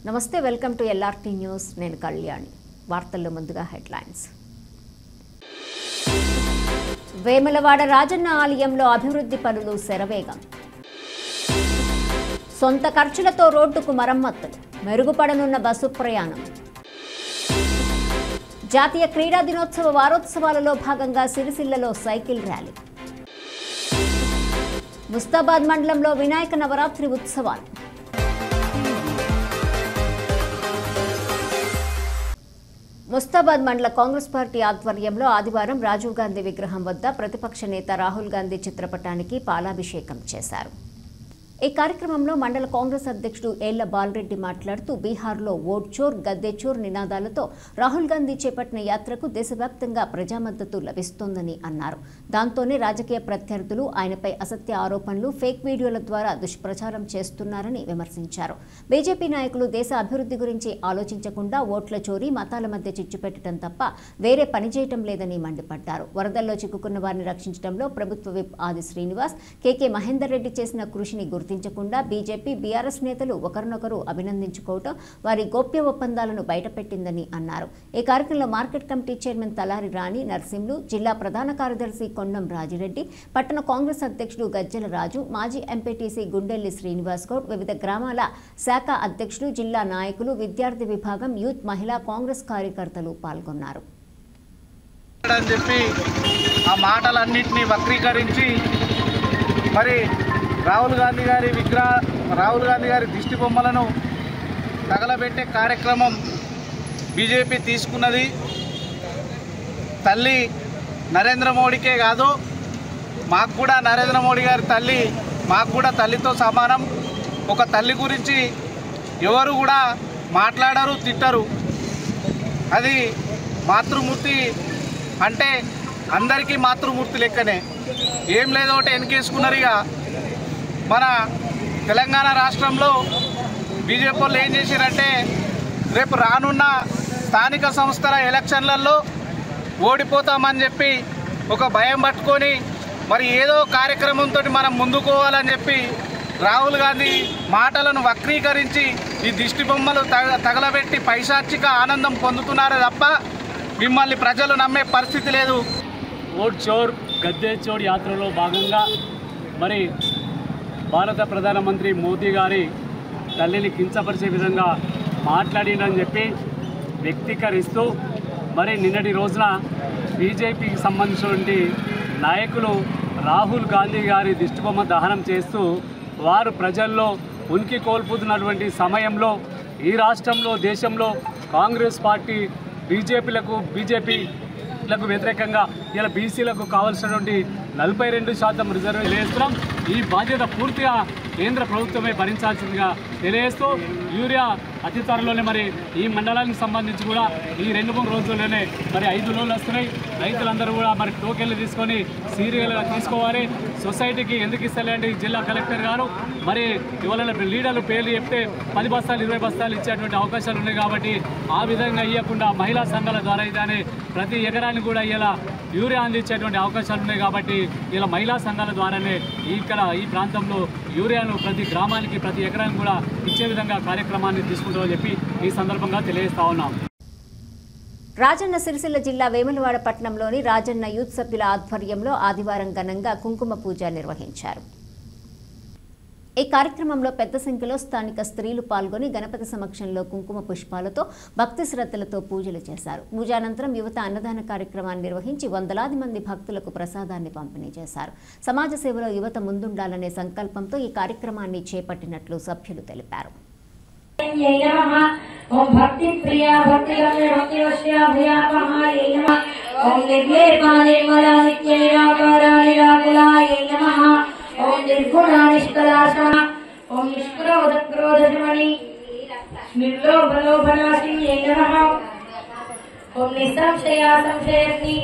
నమస్తే, welcome to LRT news. నేను కళ్యాణి. వార్తల్లో ముందుగా హెడ్లైన్స్. వేములవాడ రాజన్న ఆలయంలో అభివృద్ధి పనులు శరవేగం. సొంత ఖర్చులతో రోడ్డుకు మరమ్మతులు, మెరుగుపడనున్న బస్సు ప్రయాణం. జాతీయ క్రీడా దినోత్సవ వారోత్సవాలలో భాగంగా సిరిసిల్లలో సైకిల్ ర్యాలీ. ముస్తాబాద్ మండలంలో వినాయక నవరాత్రి ఉత్సవాలు. ముస్తాబాద్ మండల కాంగ్రెస్ పార్టీ ఆధ్వర్యంలో ఆదివారం రాజీవ్ గాంధీ విగ్రహం వద్ద ప్రతిపక్ష నేత రాహుల్ గాంధీ చిత్రపటానికి పాలాభిషేకం చేశారు. ఈ కార్యక్రమంలో మండల కాంగ్రెస్ అధ్యక్షుడు ఏళ్ల బాలరెడ్డి మాట్లాడుతూ బీహార్లో ఓట్ చోర్ గద్దె చోర్ నినాదాలతో రాహుల్ గాంధీ చేపట్టిన యాత్రకు దేశవ్యాప్తంగా ప్రజా మద్దతు లభిస్తోందని అన్నారు. దాంతోనే రాజకీయ ప్రత్యర్థులు ఆయనపై అసత్య ఆరోపణలు, ఫేక్ వీడియోల ద్వారా దుష్ప్రచారం చేస్తున్నారని విమర్శించారు. బీజేపీ నాయకులు దేశ అభివృద్ధి గురించి ఆలోచించకుండా ఓట్ల చోరీ, మతాల మధ్య చిచ్చు పెట్టడం తప్ప వేరే పని చేయటం లేదని మండిపడ్డారు. వరదల్లో చిక్కుకున్న వారిని రక్షించడంలో ప్రభుత్వ విప్ ఆది శ్రీనివాస్, కేకే మహేందర్ రెడ్డి చేసిన కృషిని గుర్తించకుండా బీజేపీ, బీఆర్ఎస్ నేతలు ఒకరినొకరు అభినందించుకోవటం వారి గోప్య ఒప్పందాలను బయటపెట్టిందని అన్నారు. ఈ కార్యక్రమంలో మార్కెట్ కమిటీ చైర్మన్ తలారి రాణి నర్సింహులు, జిల్లా ప్రధాన కార్యదర్శి కొండం రాజిరెడ్డి, పట్టణ కాంగ్రెస్ అధ్యక్షుడు గజ్జల రాజు, మాజీ ఎంపీటీసీ గుండెల్లి శ్రీనివాస్ గౌడ్, వివిధ గ్రామాల శాఖ అధ్యక్షులు, జిల్లా నాయకులు, విద్యార్థి విభాగం, యూత్, మహిళా కాంగ్రెస్ కార్యకర్తలు పాల్గొన్నారు. రాహుల్ గాంధీ గారి దిష్టి బొమ్మలను తగలబెట్టే కార్యక్రమం బీజేపీ తీసుకున్నది. తల్లి నరేంద్ర మోడీకే కాదు, మాకు కూడా నరేంద్ర మోడీ గారి తల్లి మాకు కూడా తల్లితో సమానం. ఒక తల్లి గురించి ఎవరు కూడా మాట్లాడరు, తిట్టరు. అది మాతృమూర్తి అంటే అందరికీ మాతృమూర్తి లెక్కనే. ఏం లేదో ఒకటి వెనకేసుకున్నారు. ఇక మన తెలంగాణ రాష్ట్రంలో బీజేపీ వాళ్ళు ఏం చేశారంటే రేపు రానున్న స్థానిక సంస్థల ఎలక్షన్లలో ఓడిపోతామని చెప్పి ఒక భయం పట్టుకొని మరి ఏదో కార్యక్రమంతో మనం ముందుకోవాలని చెప్పి రాహుల్ గాంధీ మాటలను వక్రీకరించి ఈ దిష్టి బొమ్మలు తగలబెట్టి పైశాచిక ఆనందం పొందుతున్నారే తప్ప మిమ్మల్ని ప్రజలు నమ్మే పరిస్థితి లేదు. ఓట్ చోర్ గద్దె చోర్ యాత్రలో భాగంగా మరి భారత ప్రధానమంత్రి మోదీ గారి తల్లిని కించపరిచే విధంగా మాట్లాడిందని చెప్పి వ్యక్తీకరిస్తూ మరి నిన్నటి రోజున బీజేపీకి సంబంధించినటువంటి నాయకులు రాహుల్ గాంధీ గారి దిష్టిబొమ్మ దహనం చేస్తూ వారు ప్రజల్లో ఉనికి కోల్పోతున్నటువంటి సమయంలో ఈ రాష్ట్రంలో, దేశంలో కాంగ్రెస్ పార్టీ బీజేపీలకు వ్యతిరేకంగా ఇలా బీసీలకు కావాల్సినటువంటి 42% రిజర్వేషన్ వేస్తున్నాం. ఈ బాధ్యత పూర్తిగా కేంద్ర ప్రభుత్వమే భరించాల్సిందిగా తెలియజేస్తూ యూరియా అతి త్వరలోనే మరి ఈ మండలానికి సంబంధించి కూడా ఈ 2-3 రోజుల్లోనే మరి 5 లోన్లు వస్తున్నాయి. రైతులందరూ కూడా మరి టోకెన్లు తీసుకొని సీరియల్గా తీసుకోవాలి. సొసైటీకి ఎందుకు ఇస్తలేండి జిల్లా కలెక్టర్ గారు మరి ఇవాళ లీడర్లు పేర్లు చెప్తే 10 బస్తాలు 20 బస్తాలు ఇచ్చేటువంటి అవకాశాలు ఉన్నాయి. కాబట్టి ఆ విధంగా ఇవ్వకుండా మహిళా సంఘాల ద్వారా ఇదానే ప్రతి ఎకరానికి కూడా ఇలా యూరియా అందించేటువంటి అవకాశాలు ఉన్నాయి. కాబట్టి ఇలా మహిళా సంఘాల ద్వారానే ఇక్కడ ఈ ప్రాంతంలో యూరియాను ప్రతి గ్రామానికి, ప్రతి ఎకరానికి కూడా ఇచ్చే విధంగా కార్యక్రమాన్ని తీసుకుంటామని చెప్పి ఈ సందర్భంగా తెలియజేస్తా ఉన్నాం. రాజన్న సిరిసిల్ల జిల్లా వేములవాడ పట్టణంలోని రాజన్న యూత్ సభ్యుల ఆధ్వర్యంలో ఆదివారం ఘనంగా కుంకుమ పూజ నిర్వహించారు. ఈ కార్యక్రమంలో పెద్ద సంఖ్యలో స్థానిక స్త్రీలు పాల్గొని గణపతి సమక్షంలో కుంకుమ పుష్పాలతో భక్తి శ్రద్ధలతో పూజలు చేశారు. పూజానంతరం యువత అన్నదాన కార్యక్రమాన్ని నిర్వహించి వందలాది మంది భక్తులకు ప్రసాదాన్ని పంపిణీ చేశారు. సమాజ సేవలో యువత ముందుండాలనే సంకల్పంతో ఈ కార్యక్రమాన్ని చేపట్టినట్లు సభ్యులు తెలిపారు. ओम निर्गुणा निष्कलाशा ओम निष्क्रोध क्रोधमणि निर्लोभ लोभनाशिन्ये नमः ओम निसंशया संशयति.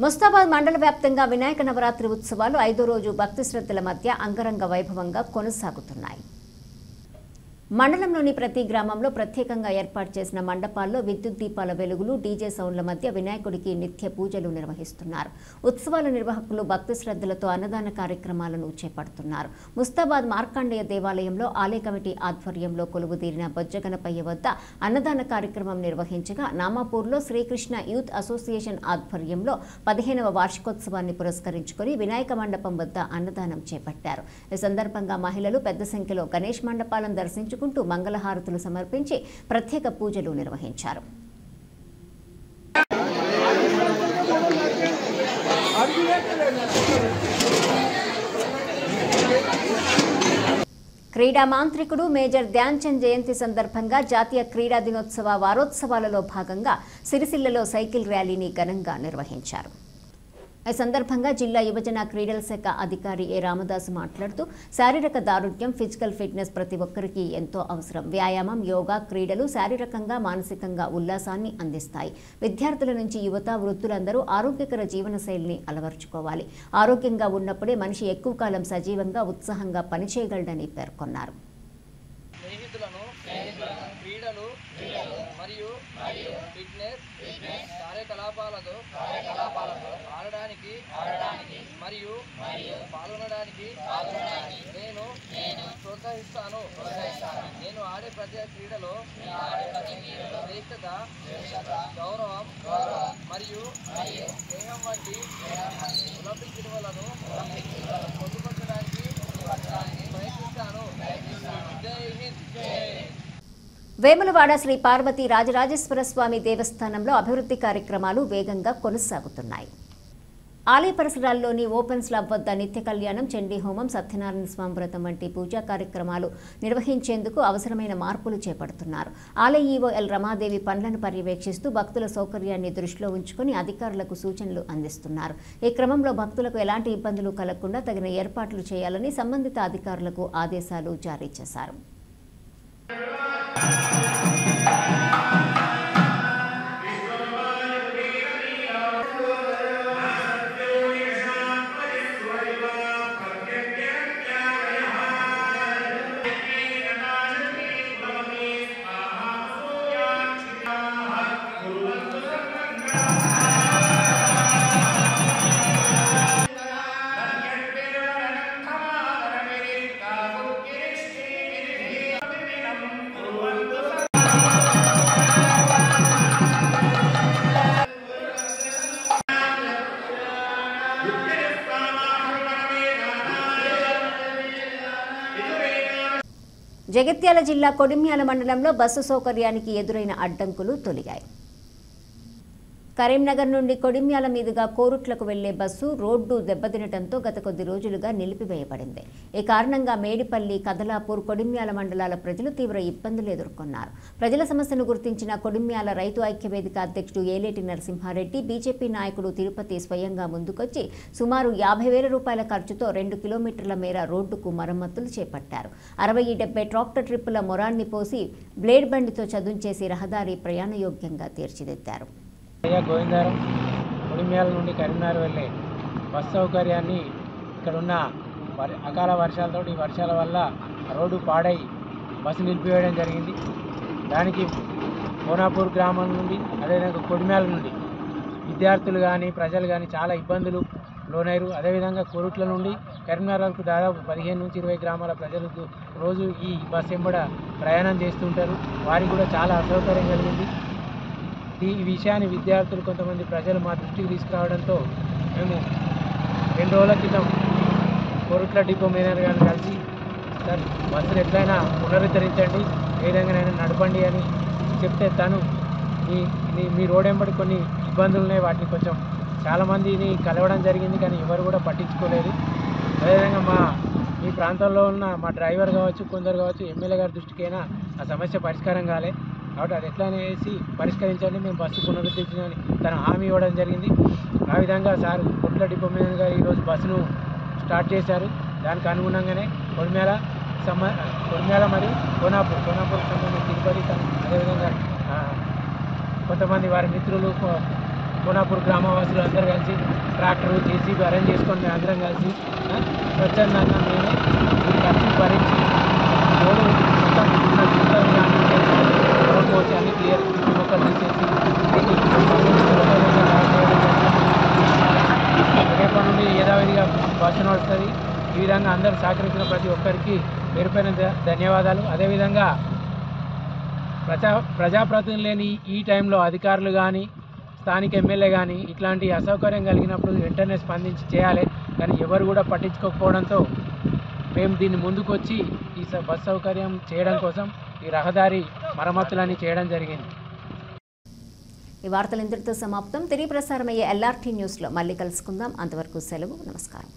ముస్తాబాద్ మండల వ్యాప్తంగా వినాయక నవరాత్రి ఉత్సవాలు 5వ రోజు భక్తి శ్రద్ధల మధ్య అంగరంగ వైభవంగా కొనసాగుతున్నాయి. మండలంలోని ప్రతి గ్రామంలో ప్రత్యేకంగా ఏర్పాటు చేసిన మండపాల్లో విద్యుత్ దీపాల వెలుగులు, డీజే సౌండ్ల మధ్య వినాయకుడికి నిత్య పూజలు నిర్వహిస్తున్నారు. ఉత్సవాల నిర్వాహకులు భక్తి శ్రద్ధలతో అన్నదాన కార్యక్రమాలను చేపడుతున్నారు. ముస్తాబాద్ మార్కండేయ దేవాలయంలో ఆలయ కమిటీ ఆధ్వర్యంలో కొలువుదీరిన బొజ్జగనపయ్య వద్ద అన్నదాన కార్యక్రమం నిర్వహించగా, నామాపూర్లో శ్రీకృష్ణ యూత్ అసోసియేషన్ ఆధ్వర్యంలో 15వ వార్షికోత్సవాన్ని పురస్కరించుకుని వినాయక మండపం వద్ద అన్నదానం చేపట్టారు. ఈ సందర్భంగా మహిళలు పెద్ద సంఖ్యలో గణేష్ మండపాలను దర్శించుకుంటూ మంగళహారతులు సమర్పించి ప్రత్యేక పూజలు నిర్వహించారు. క్రీడా మాంత్రికుడు మేజర్ ధ్యాన్ చంద్ జయంతి సందర్భంగా జాతీయ క్రీడా దినోత్సవ వారోత్సవాలలో భాగంగా సిరిసిల్లలో సైకిల్ ర్యాలీని ఘనంగా నిర్వహించారు. ఈ సందర్భంగా జిల్లా యువజన క్రీడల శాఖ అధికారి ఏ రామదాసు మాట్లాడుతూ, శారీరక దారుఢ్యం, ఫిజికల్ ఫిట్నెస్ ప్రతి ఒక్కరికి ఎంతో అవసరం. వ్యాయామం, యోగా, క్రీడలు శారీరకంగా, మానసికంగా ఉల్లాసాన్ని అందిస్తాయి. విద్యార్థుల నుంచి యువత, వృద్ధులందరూ ఆరోగ్యకర జీవనశైలిని అలవర్చుకోవాలి. ఆరోగ్యంగా ఉన్నప్పుడే మనిషి ఎక్కువ కాలం సజీవంగా, ఉత్సాహంగా పనిచేయగలడని పేర్కొన్నారు. క్రీడలు మరియు ఫిట్నెస్ కార్యకలాపాలతో ఆడడానికి మరియు పాల్గొనడానికి నేను ప్రోత్సహిస్తాను. నేను ఆడే ప్రతి క్రీడలో శ్రేష్టత, గౌరవం మరియు స్నేహం వంటి ఒలింపిక్ విలువలను పొందుపరచడానికి ప్రయత్నిస్తాను. జై హింద్. వేములవాడ శ్రీ పార్వతీ రాజరాజేశ్వర స్వామి దేవస్థానంలో అభివృద్ధి కార్యక్రమాలు వేగంగా కొనసాగుతున్నాయి. ఆలయ పరిసరాల్లోని ఓపెన్ స్లాబ్ వద్ద నిత్య కళ్యాణం, చండీ హోమం, సత్యనారాయణ స్వామి వ్రతం వంటి పూజా కార్యక్రమాలు నిర్వహించేందుకు అవసరమైన మార్పులు చేపడుతున్నారు. ఆలయ ఈవో ఎల్ రమాదేవి పనులను పర్యవేక్షిస్తూ భక్తుల సౌకర్యాన్ని దృష్టిలో ఉంచుకుని అధికారులకు సూచనలు అందిస్తున్నారు. ఈ క్రమంలో భక్తులకు ఎలాంటి ఇబ్బందులు కలగకుండా తగిన ఏర్పాట్లు చేయాలని సంబంధిత అధికారులకు ఆదేశాలు జారీ చేశారు. జగిత్యాల జిల్లా కొడిమ్యాల మండలంలో బస్సు సౌకర్యానికి ఎదురైన అడ్డంకులు తొలగాయి. కరీంనగర్ నుండి కొడిమ్యాల మీదుగా కోరుట్లకు వెళ్లే బస్సు రోడ్డు దెబ్బతినటంతో గత కొద్ది రోజులుగా నిలిపివేయబడింది. ఈ కారణంగా మేడిపల్లి, కదలాపూర్, కొడిమ్యాల మండలాల ప్రజలు తీవ్ర ఇబ్బందులు ఎదుర్కొన్నారు. ప్రజల సమస్యను గుర్తించిన కొడిమ్యాల రైతు ఐక్యవేదిక అధ్యక్షుడు ఏలేటి నరసింహారెడ్డి, బీజేపీ నాయకుడు తిరుపతి స్వయంగా ముందుకొచ్చి సుమారు 50,000 రూపాయల ఖర్చుతో 2 కిలోమీటర్ల మేర రోడ్డుకు మరమ్మతులు చేపట్టారు. 60-70 ట్రాక్టర్ ట్రిప్పుల మొరాన్ని పోసి బ్లేడ్ బండితో చదును రహదారి ప్రయాణయోగ్యంగా తీర్చిదిద్దారు. గోవిందారం కొడిమ్యాల నుండి కరీంనగర్ వెళ్ళే బస్ సౌకర్యాన్ని ఇక్కడున్న అకాల వర్షాలతో ఈ వర్షాల వల్ల రోడ్డు పాడై బస్సు నిలిపివేయడం జరిగింది. దానికి కోనాపూర్ గ్రామం నుండి అదేవిధంగా కొడిమ్యాల నుండి విద్యార్థులు కానీ ప్రజలు కానీ చాలా ఇబ్బందులు లోనయ్యారు. అదేవిధంగా కోరుట్ల నుండి కరీంనగర్ వరకు దాదాపు 15 నుంచి 20 గ్రామాల ప్రజలకు రోజు ఈ బస్ వెంబడ ప్రయాణం చేస్తుంటారు. వారికి కూడా చాలా అసౌకర్యం కలిగింది. ఈ విషయాన్ని విద్యార్థులు, కొంతమంది ప్రజలు మా దృష్టికి తీసుకురావడంతో మేము 2 రోజుల క్రితం కోరుట్ల డిపో మేనేజర్ గారిని కలిసి, సార్ బస్సులు ఎట్లయినా పునరుద్ధరించండి, ఏ విధంగానైనా నడపండి అని చెప్తే తను మీ రోడ్ వెంబడి కొన్ని ఇబ్బందులు ఉన్నాయి, వాటిని కొంచెం చాలామందిని కలవడం జరిగింది కానీ ఎవరు కూడా పట్టించుకోలేదు. అదేవిధంగా ఈ ప్రాంతంలో ఉన్న మా డ్రైవర్ కావచ్చు, కొందరు కావచ్చు, ఎమ్మెల్యే గారి దృష్టికైనా ఆ సమస్య పరిష్కారం కాలే. కాబట్టి అది ఎట్లా అనేసి పరిష్కరించండి, మేము బస్సు పునరుద్ధరించని తను హామీ ఇవ్వడం జరిగింది. ఆ విధంగా సార్ కొట్ల డిపో మేనేజర్ గారు ఈరోజు బస్సును స్టార్ట్ చేశారు. దానికి అనుగుణంగానే కొడిమ్యాల మరియు కోనాపూర్కి సంబంధించి తిరుపతి, అదేవిధంగా కొంతమంది వారి మిత్రులు, కోనాపూర్ గ్రామవాసులు అందరూ కలిసి ట్రాక్టర్, జేసీబీ అరేంజ్ చేసుకొని మేము అందరం కలిసి స్వచ్ఛందంగా మేమే ఖర్చు భరించి రోడ్డు మొత్తం ఉన్న గుంతలు కానీ రోడ్ పోసి అన్ని క్లియర్ మొక్కలు తీసేసి రేపటి నుండి యథావిధిగా బస్సు నడుస్తుంది. ఈ విధంగా అందరూ సహకరించిన ప్రతి ఒక్కరికి పేరుపైన ధన్యవాదాలు. అదేవిధంగా ప్రజాప్రతినిధులు లేని ఈ టైంలో అధికారులు కానీ స్థానిక ఎమ్మెల్యే కానీ ఇట్లాంటి అసౌకర్యం కలిగినప్పుడు వెంటనే స్పందించి చేయాలి. కానీ ఎవరు కూడా పట్టించుకోకపోవడంతో మేము దీన్ని ముందుకొచ్చి ఈ బస్ సౌకర్యం చేయడం కోసం ఈ రహదారి మరమ్మతులన్నీ చేయడం జరిగింది. ఈ వార్తలు ఇంతటితో సమాప్తం. తిరిగి ప్రసారమయ్యే LRT న్యూస్లో మళ్ళీ కలుసుకుందాం. అంతవరకు సెలవు. నమస్కారం.